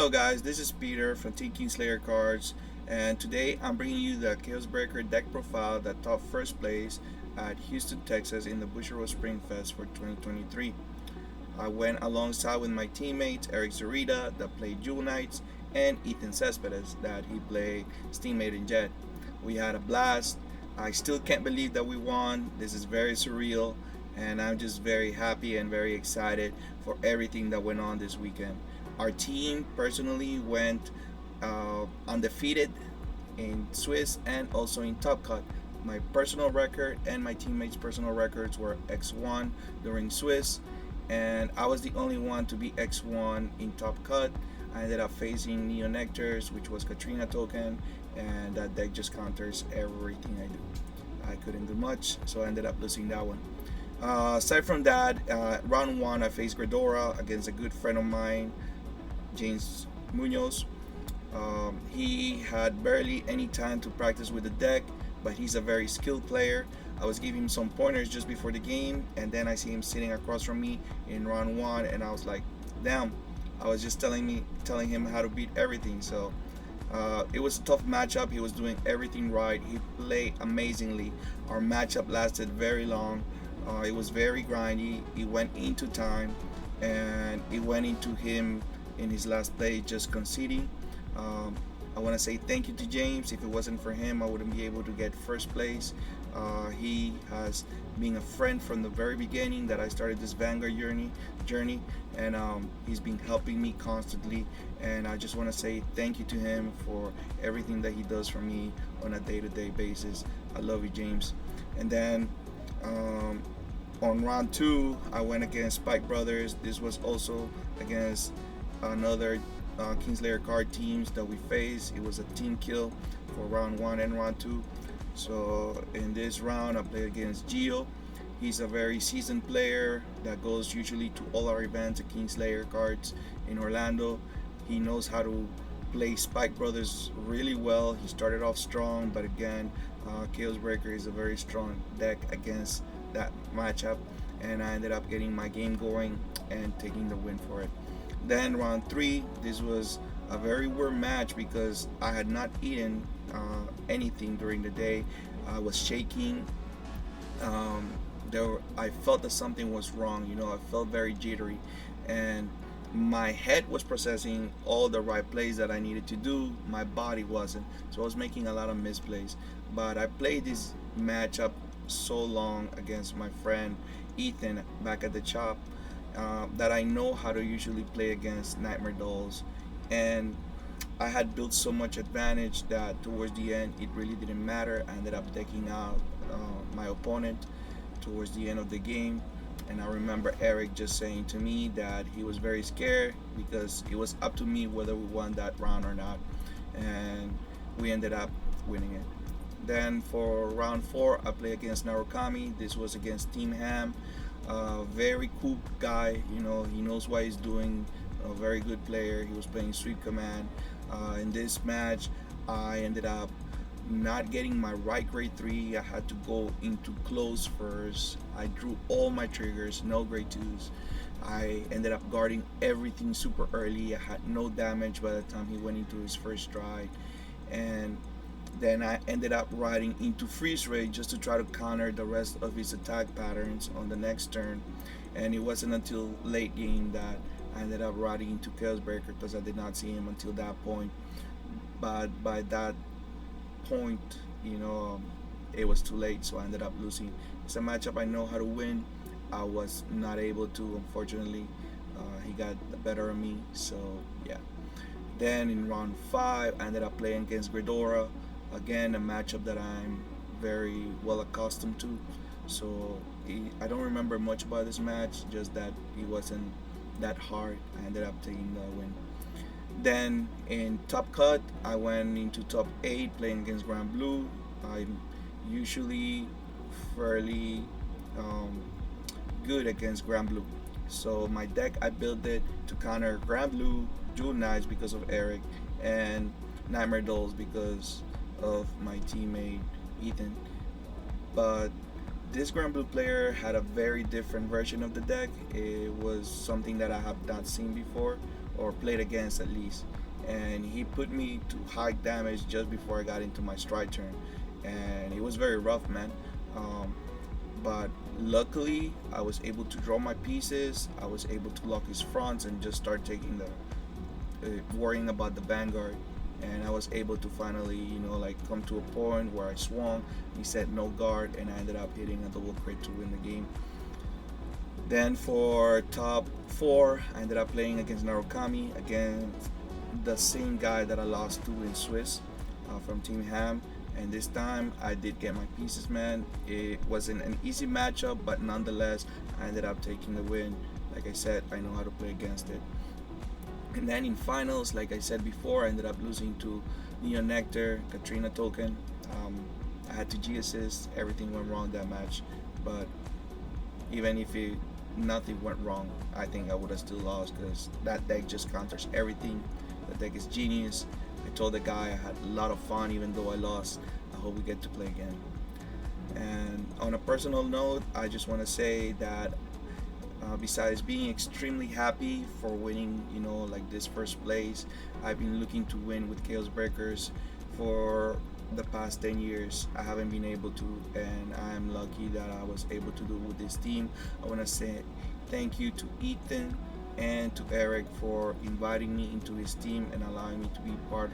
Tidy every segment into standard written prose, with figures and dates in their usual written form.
Hello guys, this is Peter from Team Kingslayer Cards, and today I'm bringing you the Chaos Breaker deck profile that topped first place at Houston, Texas in the Busheroad Spring Fest for 2023. I went alongside with my teammates Eric Zorita that played Jewel Knights and Ethan Cespedes that he played Steam Maiden Jet. We had a blast. I still can't believe that we won. This is very surreal, and I'm just very happy and very excited for everything that went on this weekend. Our team personally went undefeated in Swiss and also in Top Cut. My personal record and my teammates' personal records were X1 during Swiss, and I was the only one to be X1 in Top Cut. I ended up facing Neo Nectars, which was Katrina token, and that deck just counters everything I do. I couldn't do much, so I ended up losing that one. Aside from that, round one, I faced Gredora against a good friend of mine, James Munoz. He had barely any time to practice with the deck, but he's a very skilled player. I was giving him some pointers just before the game, and then I see him sitting across from me in round one, and I was like, damn. I was just telling him how to beat everything. So it was a tough matchup. He was doing everything right. He played amazingly. Our matchup lasted very long. It was very grindy. It went into time, and it went into him in his last play just conceding. I want to say thank you to James. If it wasn't for him, I wouldn't be able to get first place. He has been a friend from the very beginning that I started this Vanguard journey, and he's been helping me constantly. And I just want to say thank you to him for everything that he does for me on a day-to-day basis. I love you, James. And then on round two, I went against Spike Brothers. This was also against another Kingslayer card teams that we faced. It was a team kill for round one and round two. So in this round, I played against Gio. He's a very seasoned player that goes usually to all our events at Kingslayer cards in Orlando. He knows how to play Spike Brothers really well. He started off strong, but again, Chaos Breaker is a very strong deck against that matchup, and I ended up getting my game going and taking the win for it. Then round three, this was a very weird match because I had not eaten anything during the day. I was shaking. I felt that something was wrong. I felt very jittery, and my head was processing all the right plays that I needed to do. My body wasn't, so I was making a lot of misplays. But I played this matchup so long against my friend Ethan back at the shop that I know how to usually play against Nightmare Dolls, and I had built so much advantage that towards the end it really didn't matter. I ended up taking out my opponent towards the end of the game, and I remember Eric just saying to me that he was very scared because it was up to me whether we won that round or not, and we ended up winning it. Then for round four, I played against Narukami. This was against Team Ham. Very cool guy, he knows what he's doing. A very good player. He was playing Sweep Command. In this match, I ended up not getting my right grade 3. I had to go into close first. I drew all my triggers, no grade 2s. I ended up guarding everything super early. I had no damage by the time he went into his first stride, and then I ended up riding into freeze rate just to try to counter the rest of his attack patterns on the next turn. And it wasn't until late game that I ended up riding into Chaos Breaker because I did not see him until that point. But by that point, it was too late, so I ended up losing. It's a matchup I know how to win. I was not able to, unfortunately. He got the better of me, so yeah. Then in round five, I ended up playing against Gredora. Again, a matchup that I'm very well accustomed to. So I don't remember much about this match, just that it wasn't that hard. I ended up taking the win. Then in Top Cut, I went into top 8 playing against Grand Blue. I'm usually fairly good against Grand Blue. So my deck, I built it to counter Grand Blue, Jewel Knights because of Eric, and Nightmare Dolls because of my teammate Ethan. But this Grand Blue player had a very different version of the deck. It was something that I have not seen before, or played against at least. And he put me to high damage just before I got into my stride turn, and it was very rough, man. Um, but luckily, I was able to draw my pieces. I was able to lock his fronts and just start taking the worrying about the vanguard. And I was able to finally, like come to a point where I swung. He said no guard, and I ended up hitting a double crit to win the game. Then for top four, I ended up playing against Narukami, against the same guy that I lost to in Swiss, from Team Ham. And this time I did get my pieces, man. It wasn't an easy matchup, but nonetheless, I ended up taking the win. Like I said, I know how to play against it. And then in finals, like I said before, I ended up losing to Neon Nectar, Katrina Token. I had to G assist. Everything went wrong that match, but even if nothing went wrong, I think I would have still lost because that deck just counters everything. The deck is genius. I told the guy I had a lot of fun even though I lost. I hope we get to play again. And on a personal note, I just want to say that besides being extremely happy for winning, like this first place, I've been looking to win with Chaos Breakers for the past 10 years. I haven't been able to, and I'm lucky that I was able to do it with this team. I want to say thank you to Ethan and to Eric for inviting me into his team and allowing me to be part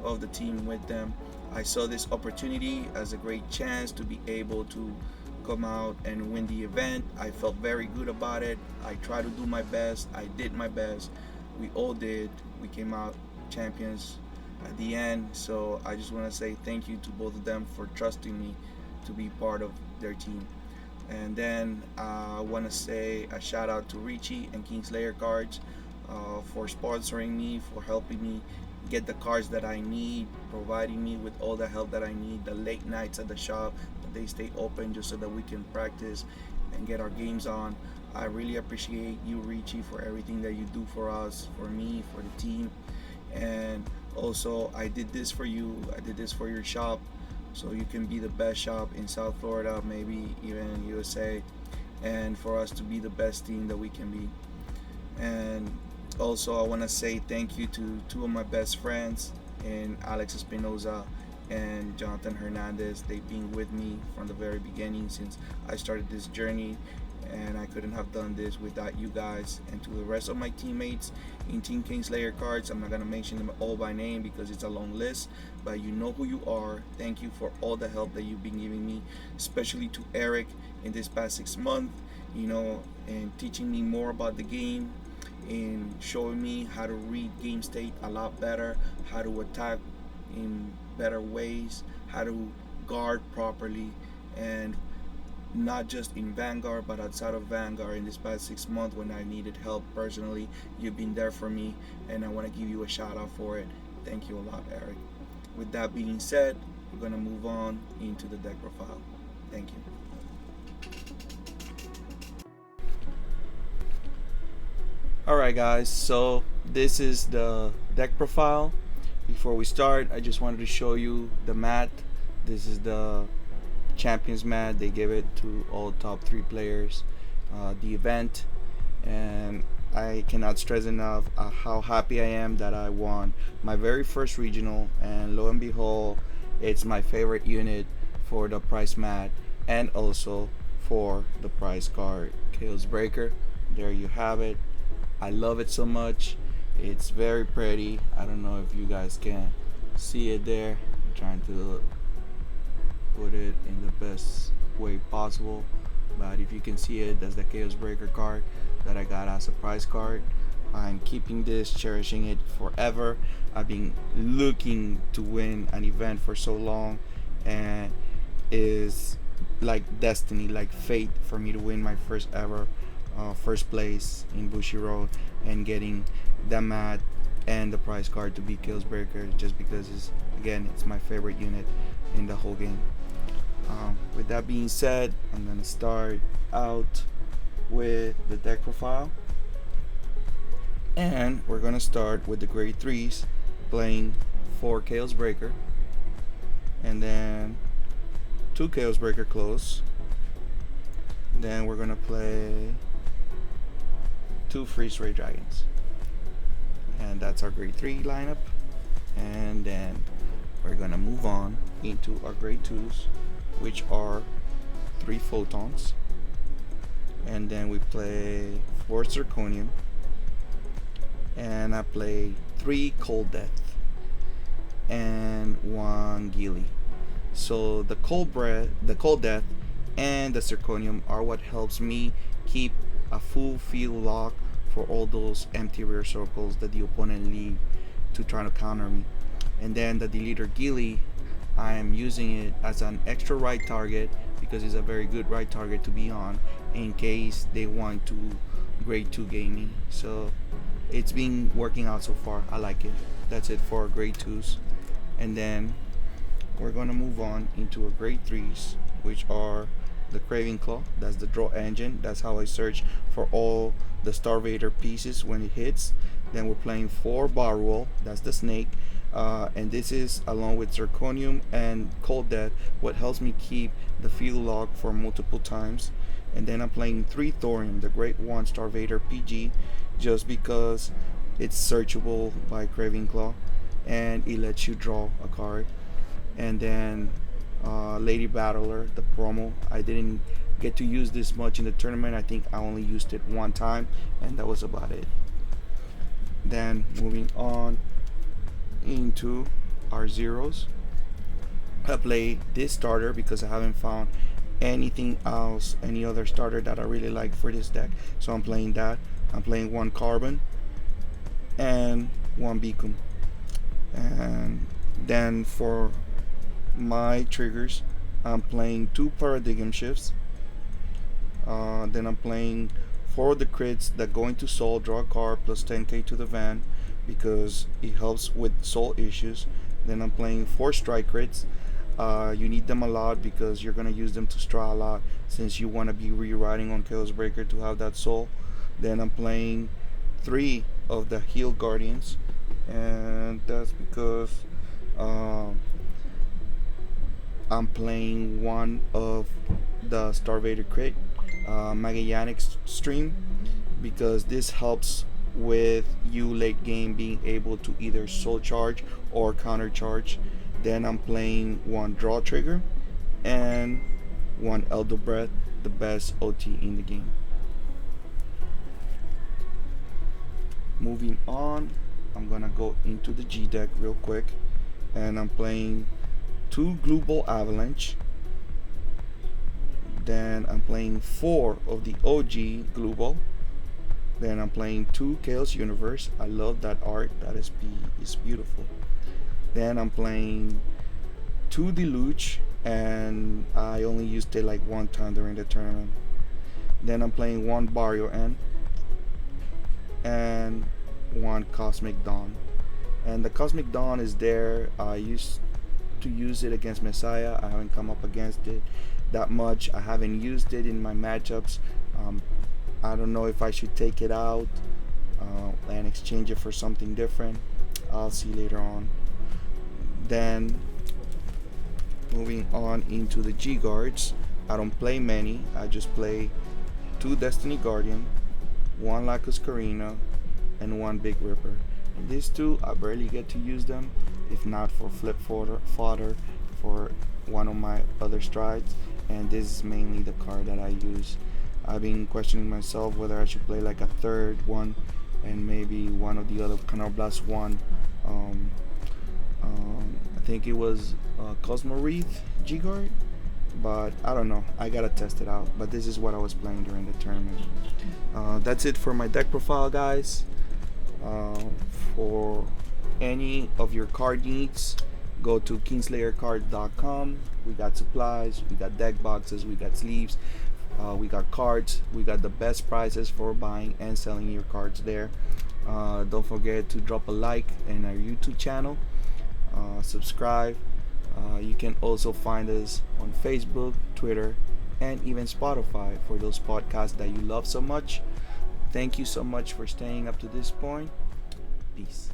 of the team with them. I saw this opportunity as a great chance to be able to come out and win the event. I felt very good about it. I tried to do my best. I did my best. We all did. We came out champions at the end. So I just want to say thank you to both of them for trusting me to be part of their team. And then I want to say a shout out to Richie and Kingslayer Cards for sponsoring me, for helping me get the cards that I need, providing me with all the help that I need, the late nights at the shop, that they stay open just so that we can practice and get our games on. I really appreciate you, Richie, for everything that you do for us, for me, for the team. And also, I did this for you. I did this for your shop, so you can be the best shop in South Florida, maybe even USA, and for us to be the best team that we can be. And also, I want to say thank you to two of my best friends, and Alex Espinoza and Jonathan Hernandez. They've been with me from the very beginning since I started this journey, and I couldn't have done this without you guys. And to the rest of my teammates in Team Kingslayer Cards, I'm not going to mention them all by name because it's a long list, but you know who you are. Thank you for all the help that you've been giving me, especially to Eric in this past 6 months, and teaching me more about the game, in showing me how to read game state a lot better, how to attack in better ways, how to guard properly, and not just in Vanguard but outside of Vanguard. In this past 6 months when I needed help personally, you've been there for me, and I want to give you a shout out for it. Thank you a lot, Eric. With that being said, we're going to move on into the deck profile. Thank you. Alright guys, so this is the deck profile. Before we start, I just wanted to show you the mat. This is the Champions mat. They give it to all top 3 players the event, and I cannot stress enough how happy I am that I won my very first regional, and lo and behold, it's my favorite unit for the prize mat and also for the prize card, Chaos Breaker. There you have it. I love it so much. It's very pretty. I don't know if you guys can see it there. I'm trying to put it in the best way possible, but if you can see it, that's the Chaos Breaker card that I got as a prize card. I'm keeping this, cherishing it forever. I've been looking to win an event for so long, and is like destiny, like fate for me to win my first ever first place in Bushiroad and getting the mat and the prize card to be Chaos Breaker, just because it's my favorite unit in the whole game. With that being said, I'm gonna start out with the deck profile, and we're gonna start with the grade 3s, playing 4 Chaos Breaker and then 2 Chaos Breaker close. Then we're gonna play 2 Freeze Ray Dragons. and that's our grade 3 lineup. And then we're gonna move on into our grade 2s, which are 3 photons, and then we play 4 zirconium, and I play 3 cold death and 1 gilly. So the cold death, and the zirconium are what helps me keep a full field lock for all those empty rear circles that the opponent leave to try to counter me. And then the deleter gilly, I am using it as an extra right target because it's a very good right target to be on in case they want to grade 2 game me. So it's been working out so far. I like it. That's it for grade 2s. And then we're gonna move on into a grade 3s, which are the Craving Claw. That's the draw engine. That's how I search for all the Starvader pieces when it hits. Then we're playing 4 Barwell. That's the snake. And this is along with zirconium and cold death what helps me keep the field lock for multiple times. And then I'm playing 3 thorium, the Great One Starvader PG, just because it's searchable by Craving Claw and it lets you draw a card. And then Lady Battler, the promo. I didn't get to use this much in the tournament. I think I only used it one time, and that was about it. Then moving on into our zeros, I play this starter because I haven't found anything else, any other starter that I really like for this deck. So I'm playing that. I'm playing 1 carbon and 1 beacon. And then for my triggers, I'm playing 2 paradigm shifts. Then I'm playing 4 of the crits that go into soul, draw a card plus 10k to the van because it helps with soul issues. Then I'm playing 4 strike crits. You need them a lot because you're gonna use them to straw a lot since you want to be rewriting on Chaos Breaker to have that soul. Then I'm playing 3 of the Heal Guardians, and that's because I'm playing 1 of the Starvader crit, Magellanic Stream, because this helps with you late game being able to either soul charge or counter charge. Then I'm playing 1 draw trigger and 1 Elder Breath, the best OT in the game. Moving on, I'm gonna go into the G deck real quick, and I'm playing 2 Glue Ball Avalanche. Then I'm playing 4 of the OG Glue Ball. Then I'm playing 2 Chaos Universe. I love that art. That is beautiful. Then I'm playing 2 Deluge, and I only used it like 1 time during the tournament. Then I'm playing 1 Barrio N and 1 Cosmic Dawn. And the Cosmic Dawn is there. I used to use it against Messiah. I haven't come up against it that much. I haven't used it in my matchups. I don't know if I should take it out and exchange it for something different. I'll see later on. Then moving on into the G guards, I don't play many. I just play 2 Destiny Guardian, 1 Lacus Carina, and 1 Big Ripper. And these 2, I barely get to use them, if not for flip fodder for one of my other strides. And this is mainly the card that I use. I've been questioning myself whether I should play like a 3rd one and maybe one of the other Canal Blast 1. I think it was Cosmo Wreath G guard, but I don't know. I gotta test it out. But this is what I was playing during the tournament. That's it for my deck profile, guys. For any of your card needs, go to kingslayercard.com. We got supplies, we got deck boxes, we got sleeves, we got cards. We got the best prices for buying and selling your cards there. Don't forget to drop a like in our YouTube channel, subscribe. You can also find us on Facebook, Twitter, and even Spotify for those podcasts that you love so much. Thank you so much for staying up to this point. Peace.